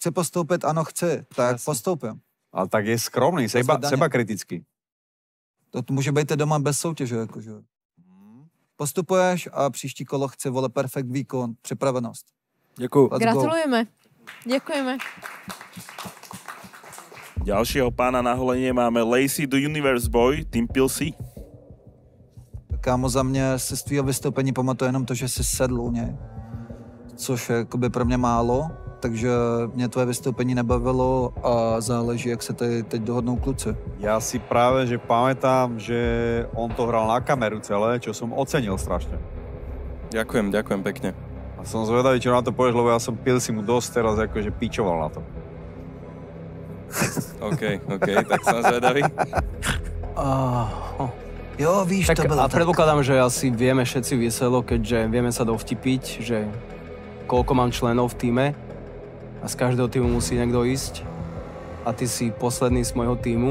chci postoupit, ano, chci, tak postoupím. Ale tak je skromný, seba kritický. To může být i doma bez soutěže, jakože. Postupuješ a příští kolo chci, vole, perfekt výkon, připravenost. Děkuju. Gratulujeme. Děkujeme. Ďalšieho pána na holenie máme Lacey the Universe Boy, Team Pilsy. Kámo, za mě si z tvýho vystoupení pamatuje jenom to, že jsi sedl u něj. Což je jakoby pro mě málo, takže mě tvoje vystoupení nebavilo a záleží, jak se tady teď dohodnou kluci. Ja si práve, že pamätám, že on to hral na kameru celé, čo som ocenil strašne. Ďakujem pekne. A som zvedavý, čo na to povieš, lebo ja som Pilsi mu dosť teraz akože pičoval na to. OK, tak som zvedavý. Jo, víš, tak to bylo a predpokladám, že asi vieme všetci Vyselo, keďže vieme sa dovtipiť, že koľko mám členov v týme a z každého týmu musí niekto ísť a ty si posledný z môjho týmu.